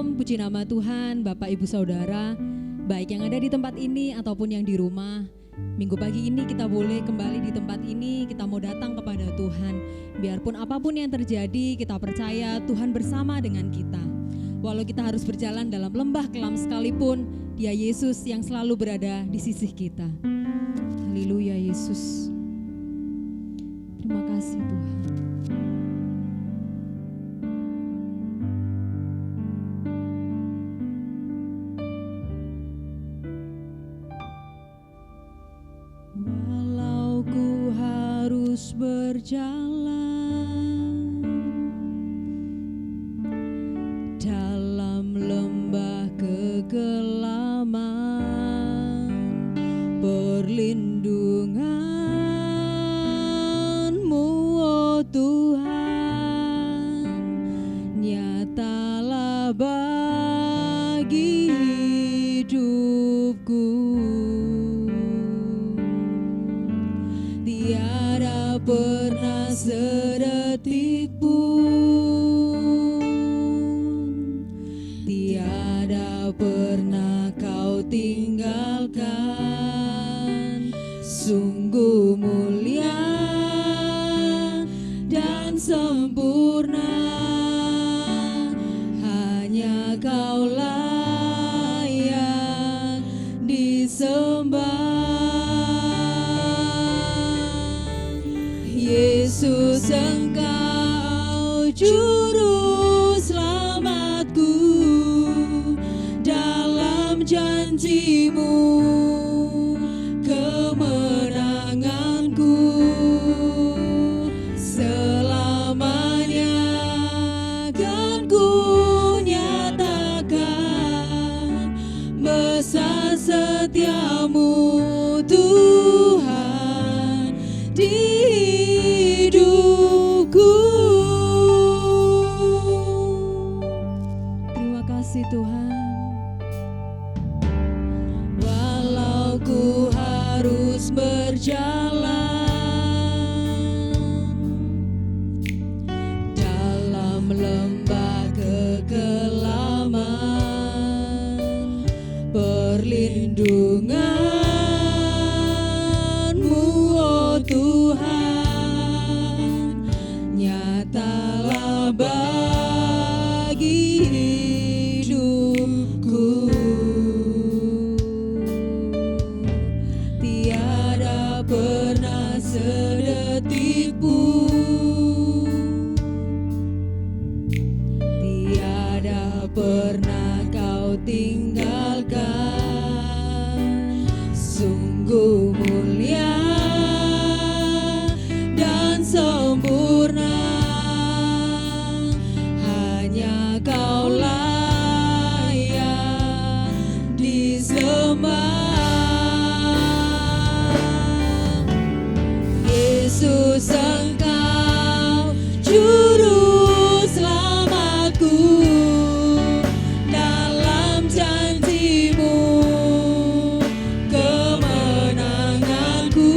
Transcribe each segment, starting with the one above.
Shalom, puji nama Tuhan, Bapak Ibu Saudara, baik yang ada di tempat ini ataupun yang di rumah. Minggu pagi ini kita boleh kembali di tempat ini, kita mau datang kepada Tuhan. Biarpun apapun yang terjadi, kita percaya Tuhan bersama dengan kita. Walau kita harus berjalan dalam lembah kelam sekalipun, Dia Yesus yang selalu berada di sisi kita. Haleluya Yesus. Terima kasih Tuhan. Walau ku harus berjalan dalam lembah kekelaman, perlindungan-Mu, oh Tuhan, nyatalah bagi hidupku. Tiada pernah sedetik pun, tiada pernah Kau tinggalkan. Sungguh mulia dan sempurna, hanya Kaulah yang disembah. Yesus, Engkau juru selamatku, dalam janji-Mu kemenanganku. Selamanya kan ku nyatakan besar setia-Mu Tuhan di hidupku. Terima kasih Tuhan. Walau ku harus berjalan dalam lembah kekelaman, perlindungan-Mu, oh Tuhan, nyatalah bagi hidupku. Tiada pernah sedetik pun, tiada pernah Kau tinggalkan. Sungguh mulia dan sempurna, hanya Kaulah yang disembah. Yesus, Engkau juru selamatku, dalam janji-Mu kemenanganku.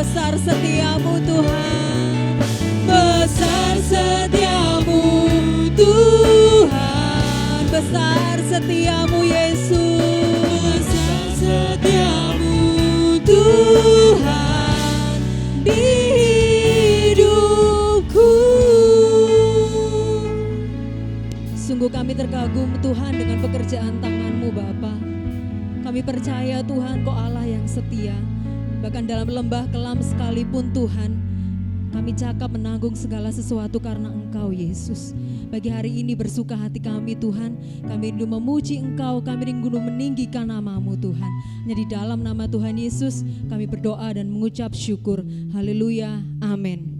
besar setiamu Tuhan, besar setiamu Tuhan, besar setiamu Yesus, besar setiamu Tuhan di hidupku. Sungguh kami terkagum Tuhan dengan pekerjaan tangan-Mu Bapa. Kami percaya Tuhan Kau Allah yang setia. Bahkan dalam lembah kelam sekalipun Tuhan, kami cakap menanggung segala sesuatu karena Engkau Yesus. Bagi hari ini bersuka hati kami Tuhan, kami rindu memuji Engkau, kami rindu meninggikan nama-Mu Tuhan. Hanya di dalam nama Tuhan Yesus kami berdoa dan mengucap syukur. Haleluya, amin.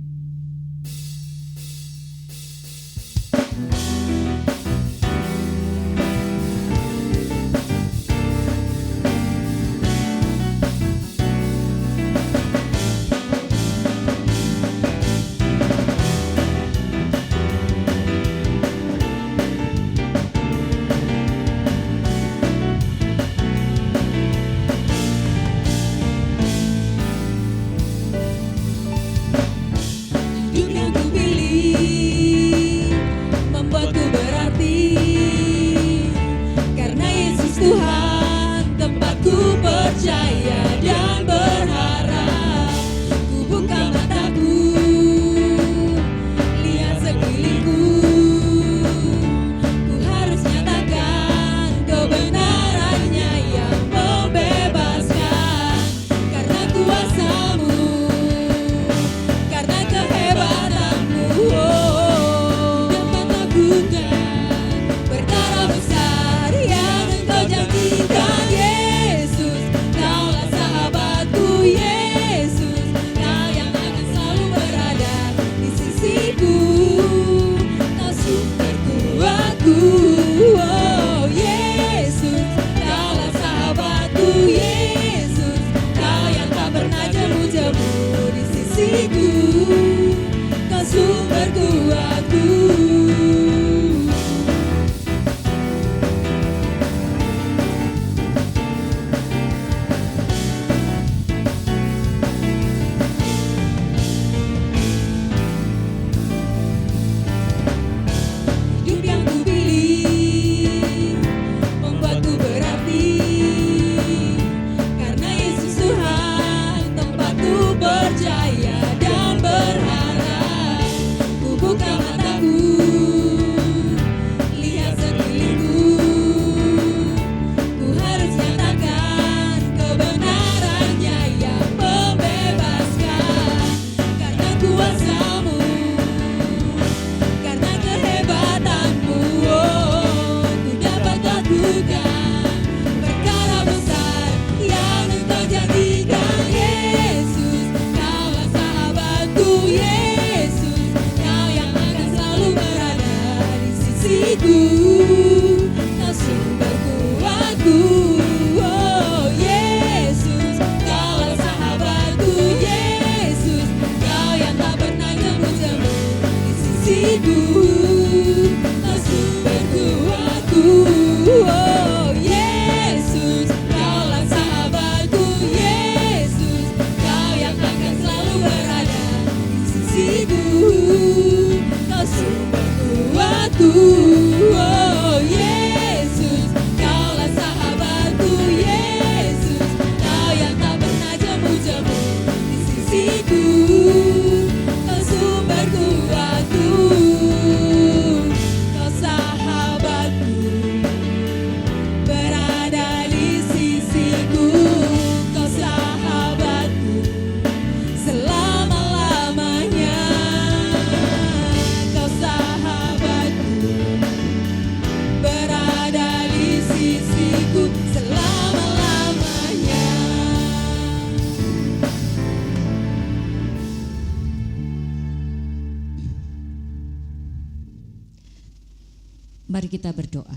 Mari kita berdoa.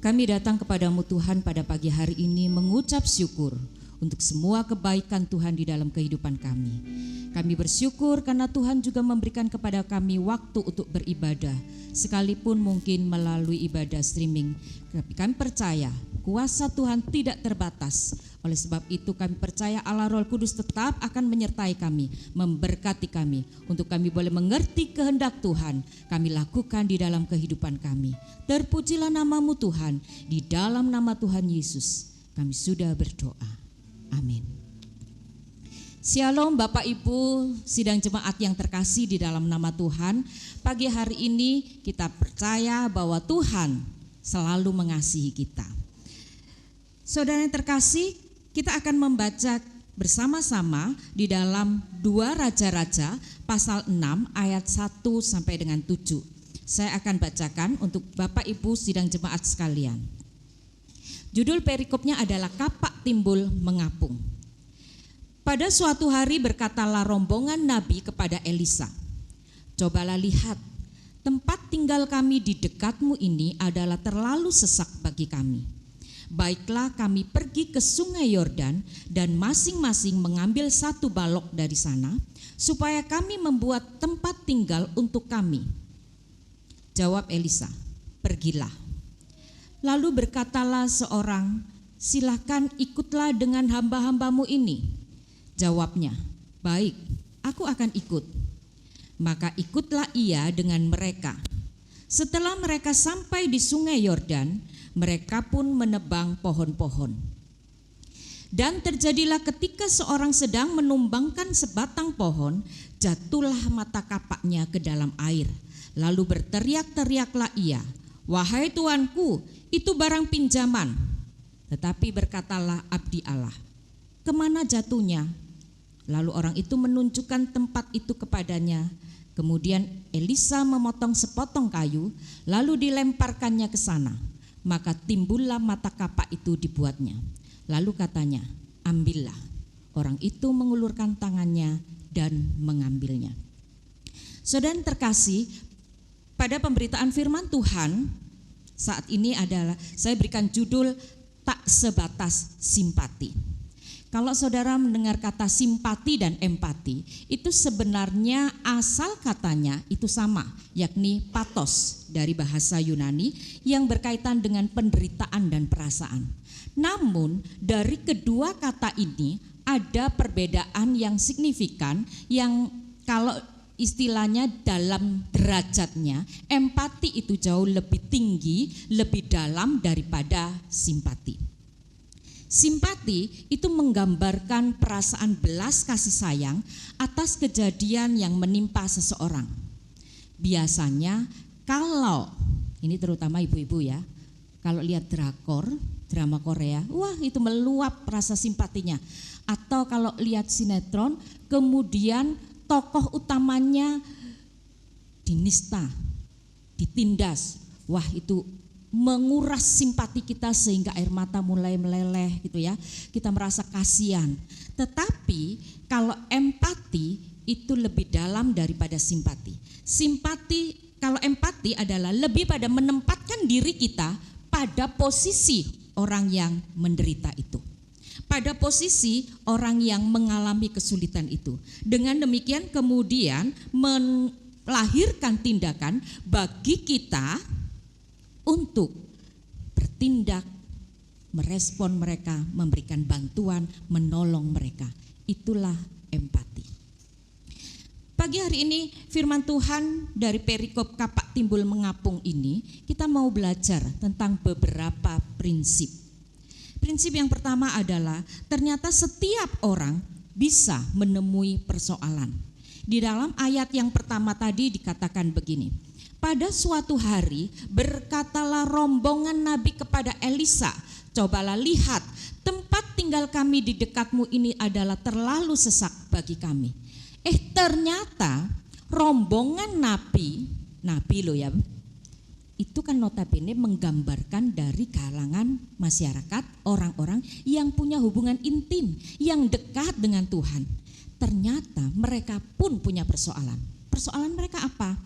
Kami datang kepadamu Tuhan pada pagi hari ini mengucap syukur untuk semua kebaikan Tuhan di dalam kehidupan kami. Kami bersyukur karena Tuhan juga memberikan kepada kami waktu untuk beribadah, sekalipun mungkin melalui ibadah streaming. Tapi kami percaya kuasa Tuhan tidak terbatas. Oleh sebab itu kami percaya Allah Roh Kudus tetap akan menyertai kami, memberkati kami, untuk kami boleh mengerti kehendak Tuhan, kami lakukan di dalam kehidupan kami. Terpujilah nama-Mu Tuhan, di dalam nama Tuhan Yesus kami sudah berdoa. Amin. Shalom Bapak Ibu sidang jemaat yang terkasih di dalam nama Tuhan. Pagi hari ini kita percaya bahwa Tuhan selalu mengasihi kita. Saudara yang terkasih, kita akan membaca bersama-sama di dalam 2 Raja-Raja pasal 6 ayat 1 sampai dengan 7. Saya akan bacakan untuk Bapak Ibu sidang jemaat sekalian. Judul perikopnya adalah Kapak Timbul Mengapung. Pada suatu hari berkatalah rombongan Nabi kepada Elisa, "Cobalah lihat, tempat tinggal kami di dekatmu ini adalah terlalu sesak bagi kami. Baiklah kami pergi ke sungai Yordan dan masing-masing mengambil 1 balok dari sana, supaya kami membuat tempat tinggal untuk kami." Jawab Elisa, "Pergilah." Lalu berkatalah seorang, "Silakan ikutlah dengan hamba-hambamu ini." Jawabnya, "Baik, aku akan ikut." Maka ikutlah ia dengan mereka. Setelah mereka sampai di sungai Yordan, mereka pun menebang pohon-pohon. Dan terjadilah ketika seorang sedang menumbangkan sebatang pohon, jatuhlah mata kapaknya ke dalam air. Lalu berteriak-teriaklah ia, "Wahai tuanku, itu barang pinjaman." Tetapi berkatalah abdi Allah, "Kemana jatuhnya?" Lalu orang itu menunjukkan tempat itu kepadanya. Kemudian Elisa memotong sepotong kayu, lalu dilemparkannya ke sana. Maka timbullah mata kapak itu dibuatnya. Lalu katanya, "Ambillah." Orang itu mengulurkan tangannya dan mengambilnya. Saudara terkasih, pada pemberitaan firman Tuhan saat ini adalah saya berikan judul tak sebatas simpati. Kalau saudara mendengar kata simpati dan empati, itu sebenarnya asal katanya itu sama, yakni pathos dari bahasa Yunani yang berkaitan dengan penderitaan dan perasaan. Namun dari kedua kata ini ada perbedaan yang signifikan, yang kalau istilahnya dalam derajatnya, empati itu jauh lebih tinggi, lebih dalam daripada simpati. Simpati itu menggambarkan perasaan belas kasih sayang atas kejadian yang menimpa seseorang. Biasanya kalau, ini terutama ibu-ibu ya, kalau lihat drama Korea, wah itu meluap rasa simpatinya. Atau kalau lihat sinetron, kemudian tokoh utamanya dinista, ditindas, wah itu menguras simpati kita sehingga air mata mulai meleleh gitu ya. Kita merasa kasihan. Tetapi kalau empati itu lebih dalam daripada simpati. Kalau empati adalah lebih pada menempatkan diri kita pada posisi orang yang menderita itu, pada posisi orang yang mengalami kesulitan itu. Dengan demikian kemudian melahirkan tindakan bagi kita untuk bertindak, merespon mereka, memberikan bantuan, menolong mereka. Itulah empati. Pagi hari ini firman Tuhan dari perikop Kapak Timbul Mengapung ini, kita mau belajar tentang beberapa prinsip. Prinsip yang pertama adalah ternyata setiap orang bisa menemui persoalan. Di dalam ayat yang pertama tadi dikatakan begini, pada suatu hari berkatalah rombongan Nabi kepada Elisa, "Cobalah lihat, tempat tinggal kami di dekatmu ini adalah terlalu sesak bagi kami." Ternyata rombongan nabi loh ya, itu kan notabene menggambarkan dari kalangan masyarakat, orang-orang yang punya hubungan intim, yang dekat dengan Tuhan. Ternyata mereka pun punya persoalan. Persoalan mereka apa?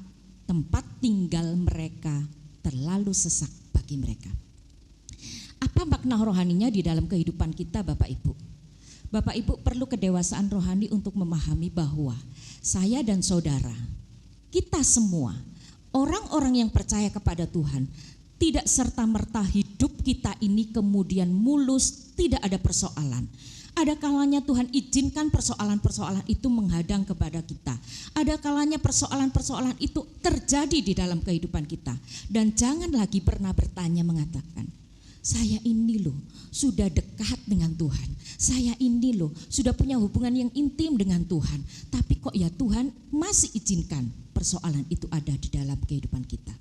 Tempat tinggal mereka terlalu sesak bagi mereka. Apa makna rohaninya di dalam kehidupan kita Bapak Ibu? Bapak Ibu perlu kedewasaan rohani untuk memahami bahwa saya dan saudara, kita semua, orang-orang yang percaya kepada Tuhan, tidak serta-merta hidup kita ini kemudian mulus, tidak ada persoalan. Ada kalanya Tuhan izinkan persoalan-persoalan itu menghadang kepada kita. Ada kalanya persoalan-persoalan itu terjadi di dalam kehidupan kita. Dan jangan lagi pernah bertanya mengatakan, saya ini loh sudah dekat dengan Tuhan. Saya ini loh sudah punya hubungan yang intim dengan Tuhan. Tapi kok ya Tuhan masih izinkan persoalan itu ada di dalam kehidupan kita.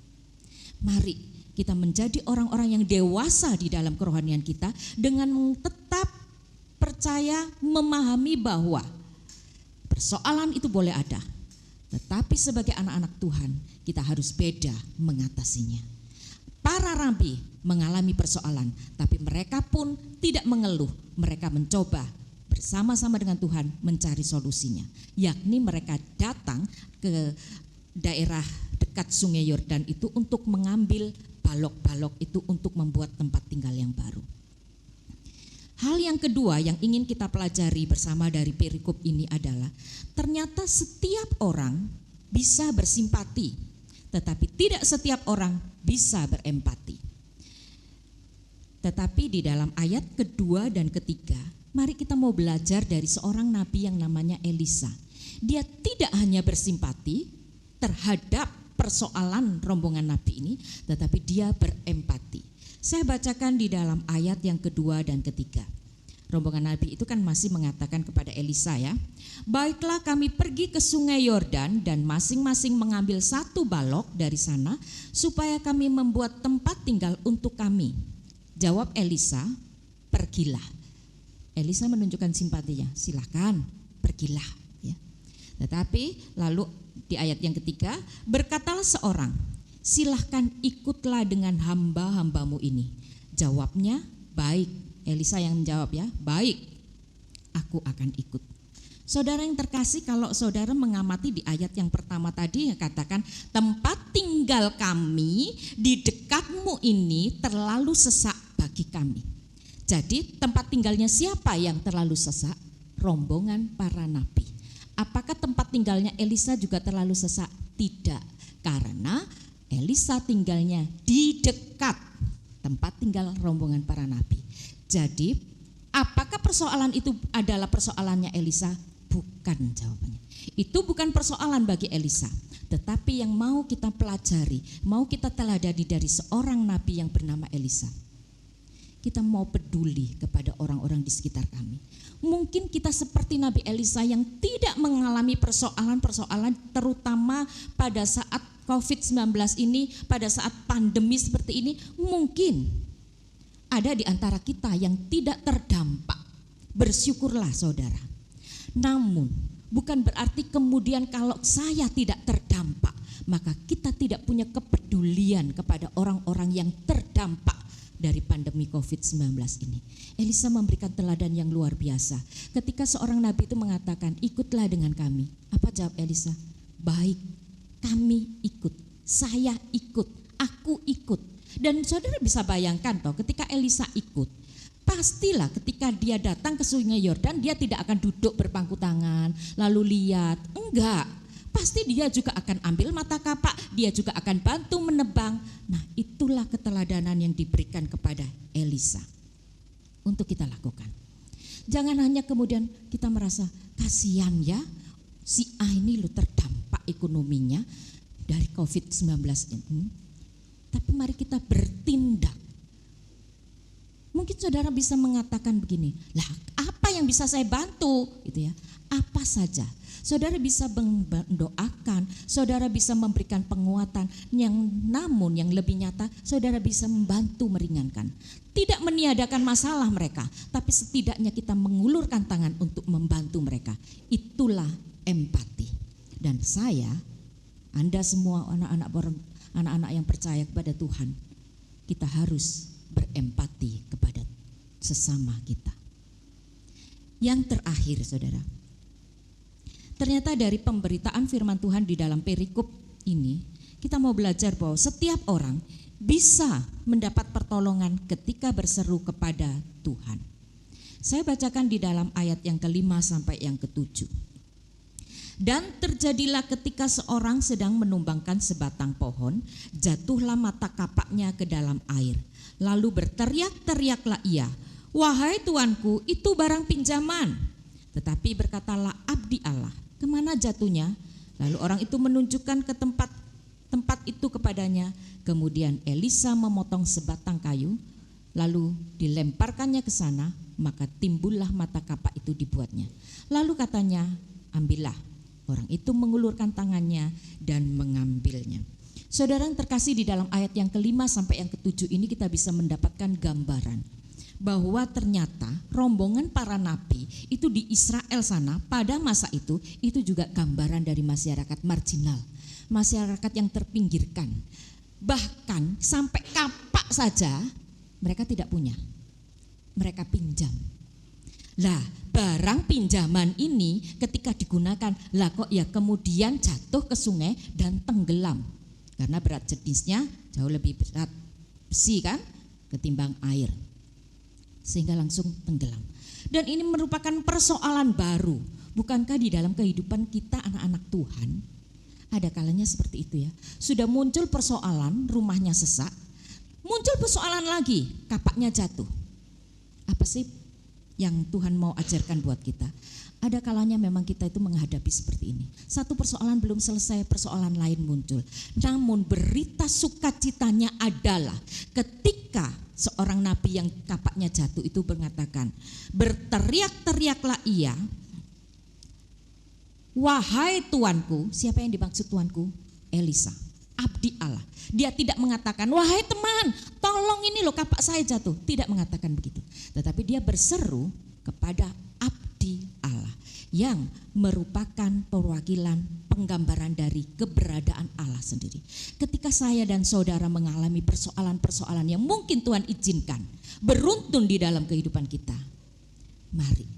Mari kita menjadi orang-orang yang dewasa di dalam kerohanian kita dengan tetap percaya, memahami bahwa persoalan itu boleh ada, tetapi sebagai anak-anak Tuhan kita harus beda mengatasinya. Para rabi mengalami persoalan, tapi mereka pun tidak mengeluh, mereka mencoba bersama-sama dengan Tuhan mencari solusinya, yakni mereka datang ke daerah dekat Sungai Yordan itu untuk mengambil balok-balok itu untuk membuat tempat tinggal yang baru. Hal yang kedua yang ingin kita pelajari bersama dari perikop ini adalah ternyata setiap orang bisa bersimpati, tetapi tidak setiap orang bisa berempati. Tetapi di dalam ayat kedua dan ketiga, mari kita mau belajar dari seorang nabi yang namanya Elisa. Dia tidak hanya bersimpati terhadap persoalan rombongan nabi ini, tetapi dia berempati. Saya bacakan di dalam ayat yang kedua dan ketiga. Rombongan nabi itu kan masih mengatakan kepada Elisa ya, baiklah kami pergi ke Sungai Yordan dan masing-masing mengambil satu balok dari sana supaya kami membuat tempat tinggal untuk kami. Jawab Elisa, pergilah. Elisa menunjukkan simpatinya, silakan pergilah. Ya. Tetapi lalu di ayat yang ketiga, berkatalah seorang, silahkan ikutlah dengan hamba-hambamu ini. Jawabnya, baik. Elisa yang menjawab ya, baik, aku akan ikut. Saudara yang terkasih, kalau saudara mengamati di ayat yang pertama tadi yang katakan, tempat tinggal kami di dekatmu ini terlalu sesak bagi kami. Jadi tempat tinggalnya siapa yang terlalu sesak? Rombongan para nabi. Apakah tempat tinggalnya Elisa juga terlalu sesak? Tidak, karena Elisa tinggalnya di dekat tempat tinggal rombongan para nabi. Jadi apakah persoalan itu adalah persoalannya Elisa? Bukan jawabannya. Itu bukan persoalan bagi Elisa. Tetapi yang mau kita pelajari, mau kita teladani dari seorang nabi yang bernama Elisa. Kita mau peduli kepada orang-orang di sekitar kami. Mungkin kita seperti Nabi Elisa yang tidak mengalami persoalan-persoalan, terutama pada saat COVID-19 ini, pada saat pandemi seperti ini. Mungkin ada di antara kita yang tidak terdampak. Bersyukurlah saudara. Namun bukan berarti kemudian kalau saya tidak terdampak, maka kita tidak punya kepedulian kepada orang-orang yang terdampak dari pandemi COVID-19 ini. Elisa memberikan teladan yang luar biasa. Ketika seorang nabi itu mengatakan, ikutlah dengan kami. Apa jawab Elisa? Baik, kami ikut, saya ikut, aku ikut. Dan saudara bisa bayangkan toh, ketika Elisa ikut, pastilah ketika dia datang ke Sungai Yordan, dia tidak akan duduk berpangku tangan, lalu lihat. Enggak. Pasti dia juga akan ambil mata kapak, dia juga akan bantu menebang. Nah, itulah keteladanan yang diberikan kepada Elisa untuk kita lakukan. Jangan hanya kemudian kita merasa kasihan ya, si A ini loh terdampak ekonominya dari COVID-19 ini. Tapi mari kita bertindak. Mungkin saudara bisa mengatakan begini, lah apa yang bisa saya bantu? Gitu ya. Apa saja. Saudara bisa mendoakan, saudara bisa memberikan penguatan, namun yang lebih nyata, saudara bisa membantu meringankan. Tidak meniadakan masalah mereka, tapi setidaknya kita mengulurkan tangan untuk membantu mereka. Itulah empati. Dan saya, Anda semua anak-anak yang percaya kepada Tuhan, kita harus berempati kepada sesama kita. Yang terakhir saudara, ternyata dari pemberitaan firman Tuhan di dalam perikop ini, kita mau belajar bahwa setiap orang bisa mendapat pertolongan ketika berseru kepada Tuhan. Saya bacakan di dalam ayat yang ke-5 sampai yang ke-7. Dan terjadilah ketika seorang sedang menumbangkan sebatang pohon, jatuhlah mata kapaknya ke dalam air. Lalu berteriak-teriaklah ia, "Wahai tuanku, itu barang pinjaman." Tetapi berkatalah abdi Allah, "Kemana jatuhnya?" Lalu orang itu menunjukkan ke tempat itu kepadanya. Kemudian Elisa memotong sebatang kayu, lalu dilemparkannya ke sana, maka timbullah mata kapak itu dibuatnya. Lalu katanya, "Ambillah." Orang itu mengulurkan tangannya dan mengambilnya. Saudara yang terkasih, di dalam ayat yang ke-5 sampai yang ke-7 ini kita bisa mendapatkan gambaran bahwa ternyata rombongan para nabi itu di Israel sana pada masa itu juga gambaran dari masyarakat marginal, masyarakat yang terpinggirkan. Bahkan sampai kapak saja mereka tidak punya, mereka pinjam. Lah, barang pinjaman ini ketika digunakan, lah kok ya kemudian jatuh ke sungai dan tenggelam. Karena berat jenisnya jauh lebih berat besi kan ketimbang air. Sehingga langsung tenggelam. Dan ini merupakan persoalan baru. Bukankah di dalam kehidupan kita anak-anak Tuhan ada kalanya seperti itu ya. Sudah muncul persoalan, rumahnya sesak, muncul persoalan lagi, kapaknya jatuh. Apa sih yang Tuhan mau ajarkan buat kita? Ada kalanya memang kita itu menghadapi seperti ini. Satu persoalan belum selesai, persoalan lain muncul. Namun berita sukacitanya adalah ketika seorang nabi yang kapaknya jatuh itu mengatakan, berteriak-teriaklah ia, "Wahai tuanku." Siapa yang dimaksud tuanku? Elisa, abdi Allah. Dia tidak mengatakan, "Wahai teman, tolong ini loh kapak saya jatuh." Tidak mengatakan begitu. Tetapi dia berseru kepada abdi Allah yang merupakan perwakilan penggambaran dari keberadaan Allah sendiri. Ketika saya dan saudara mengalami persoalan-persoalan yang mungkin Tuhan izinkan beruntun di dalam kehidupan kita, mari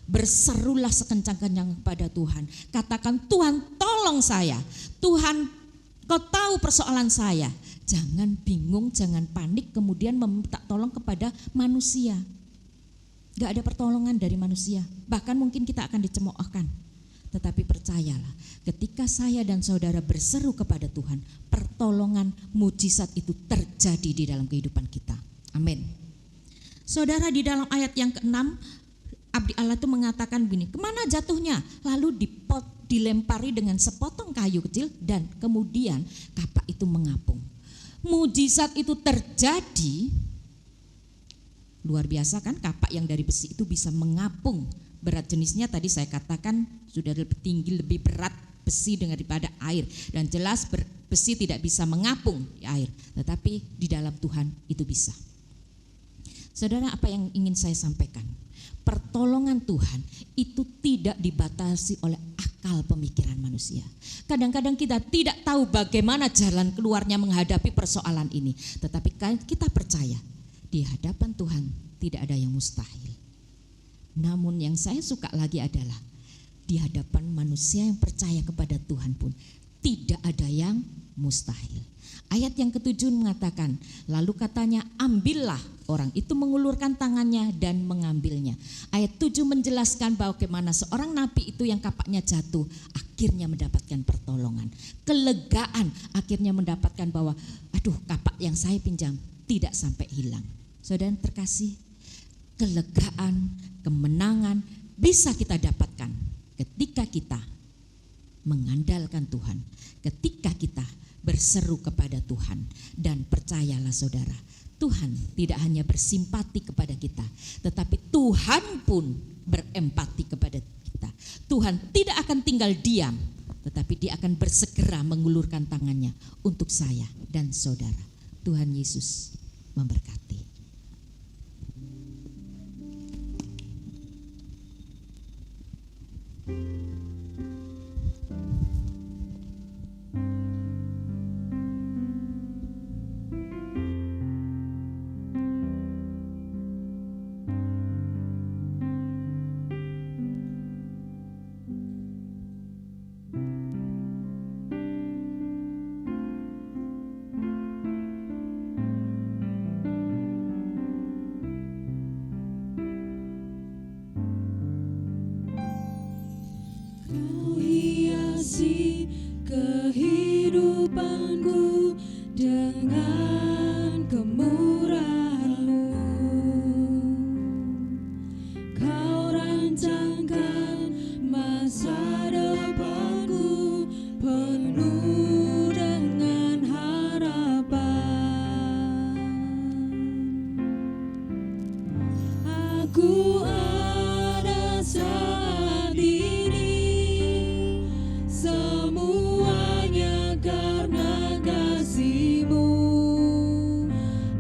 berserulah sekencang-kencang kepada Tuhan. Katakan, "Tuhan, tolong saya. Tuhan, Kau tahu persoalan saya." Jangan bingung, jangan panik kemudian meminta tolong kepada manusia. Gak ada pertolongan dari manusia. Bahkan mungkin kita akan dicemoohkan. Tetapi percayalah, ketika saya dan saudara berseru kepada Tuhan, pertolongan mujizat itu terjadi di dalam kehidupan kita. Amin. Saudara, di dalam ayat yang ke-6, abdi Allah itu mengatakan begini, "Kemana jatuhnya?" Lalu dilempari dengan sepotong kayu kecil dan kemudian kapak itu mengapung. Mujizat itu terjadi. Luar biasa kan, kapak yang dari besi itu bisa mengapung. Berat jenisnya tadi saya katakan sudah lebih tinggi, lebih berat besi daripada air. Dan jelas besi tidak bisa mengapung di air. Tetapi di dalam Tuhan itu bisa. Saudara, apa yang ingin saya sampaikan? Pertolongan Tuhan itu tidak dibatasi oleh akal pemikiran manusia. Kadang-kadang kita tidak tahu bagaimana jalan keluarnya menghadapi persoalan ini. Tetapi kita percaya di hadapan Tuhan tidak ada yang mustahil. Namun yang saya suka lagi adalah di hadapan manusia yang percaya kepada Tuhan pun tidak ada yang mustahil. Ayat yang ke-7 mengatakan, lalu katanya, "Ambillah." Orang itu mengulurkan tangannya dan mengambilnya. Ayat 7 menjelaskan bahwa bagaimana seorang nabi itu yang kapaknya jatuh akhirnya mendapatkan pertolongan. Kelegaan akhirnya mendapatkan bahwa aduh, kapak yang saya pinjam tidak sampai hilang. Saudara terkasih, kelegaan, kemenangan bisa kita dapatkan ketika kita mengandalkan Tuhan, ketika kita berseru kepada Tuhan. Dan percayalah saudara, Tuhan tidak hanya bersimpati kepada kita, tetapi Tuhan pun berempati kepada kita. Tuhan tidak akan tinggal diam, tetapi Dia akan bersegera mengulurkan tangannya untuk saya dan saudara. Tuhan Yesus memberkati. Dengan kemurahan-Mu Kau rancangkan masa depanku penuh dengan harapan. Aku ada saat ini semuanya karena kasih-Mu.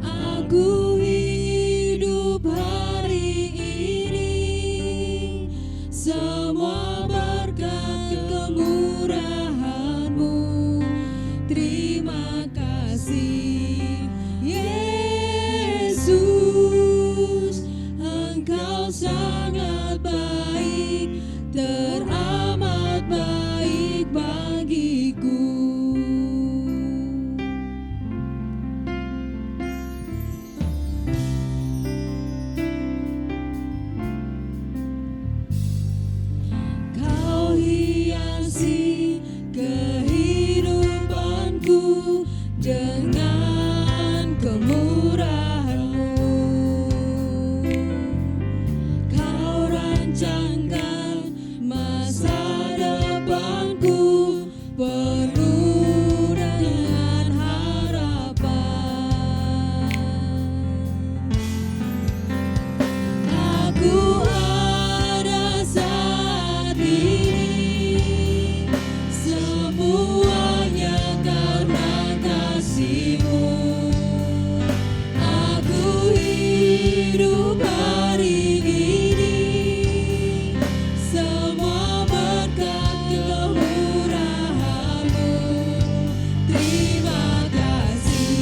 Aku hidup hari ini semua berkat kemurahan-Mu. Terima kasih Yesus, Engkau sangat baik, teramat baik bagiku. Kau hiasi kehidupanku dengan kemurahan-Mu. Kau rancangkan masa depanku penuh dengan harapan. Aku ada saat ini semuanya karena kasih-Mu. Aku hidup hari ini semua berkat kemurahan-Mu. Terima kasih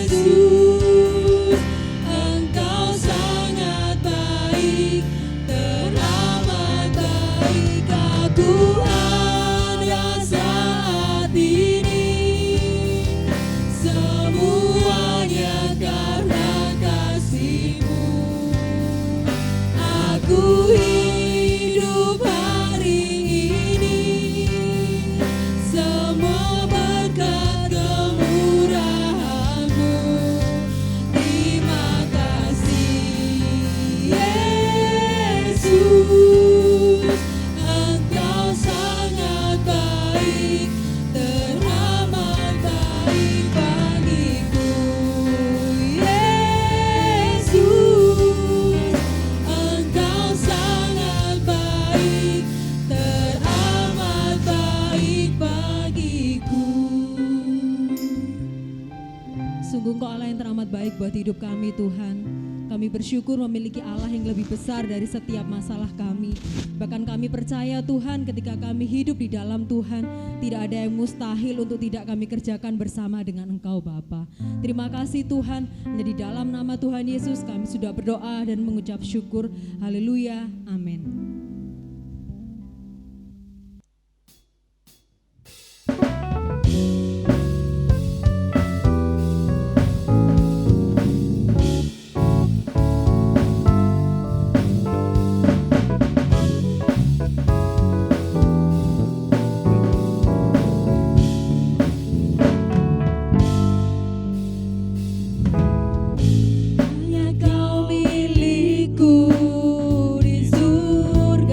Yesus, Engkau sangat baik, teramat baik. Aku ada saat ini semuanya karena kasih-Mu. Aku hidup hari ini semua berkat kemurahan-Mu. Terima kasih Yesus, Engkau sangat baik, teramat baik bagiku. Yesus, Engkau sangat baik, teramat baik bagiku. Sungguh Engkau Allah yang teramat baik buat hidup kami, Tuhan. Kami bersyukur memiliki Allah yang lebih besar dari setiap masalah kami. Bahkan kami percaya Tuhan, ketika kami hidup di dalam Tuhan, tidak ada yang mustahil untuk tidak kami kerjakan bersama dengan Engkau Bapa. Terima kasih Tuhan, hanya di dalam nama Tuhan Yesus kami sudah berdoa dan mengucap syukur. Haleluya, amin. Hanya Kau milikku di surga.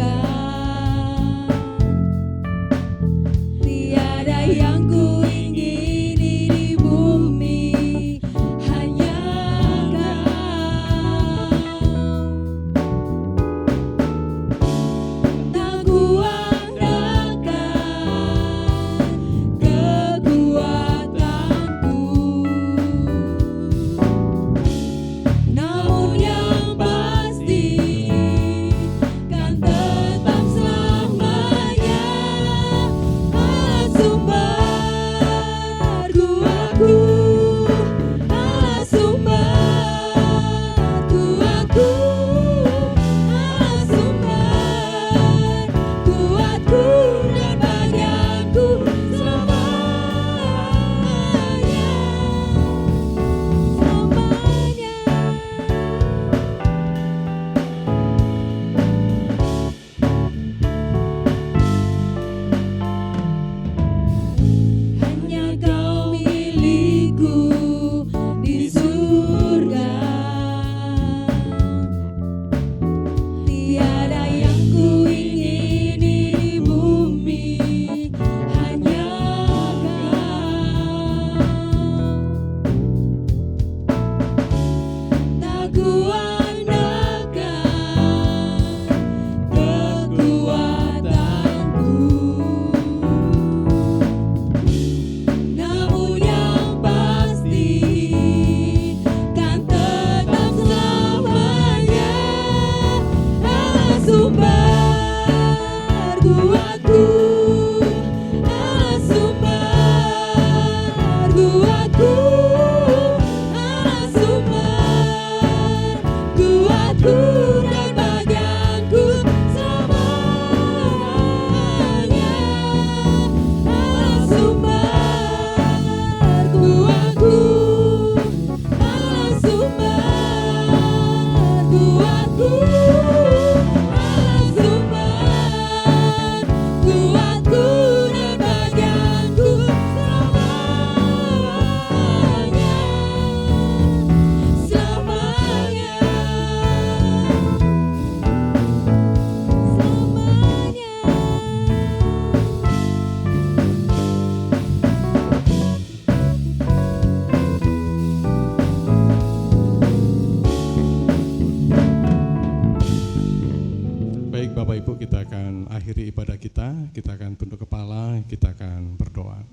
memulai ibadah kita akan tunduk kepala, kita akan berdoa.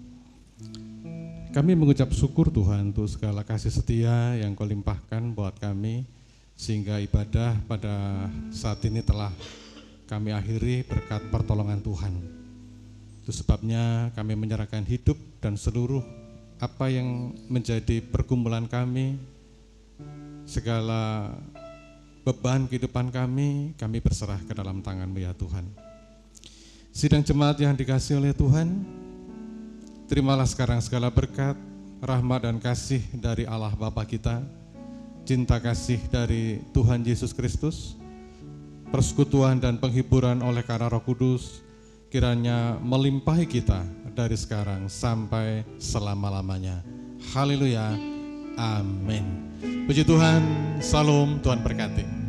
Kami mengucap syukur Tuhan untuk segala kasih setia yang Kau limpahkan buat kami, sehingga ibadah pada saat ini telah kami akhiri berkat pertolongan Tuhan. Itu sebabnya kami menyerahkan hidup dan seluruh apa yang menjadi pergumulan kami, segala beban kehidupan kami berserah ke dalam tangan-Mu ya Tuhan. Sidang jemaat yang dikasihi oleh Tuhan, terimalah sekarang segala berkat, rahmat dan kasih dari Allah Bapa kita, cinta kasih dari Tuhan Yesus Kristus, persekutuan dan penghiburan oleh karena Roh Kudus, kiranya melimpahi kita dari sekarang sampai selama-lamanya. Haleluya, amin. Puji Tuhan, salam, Tuhan berkati.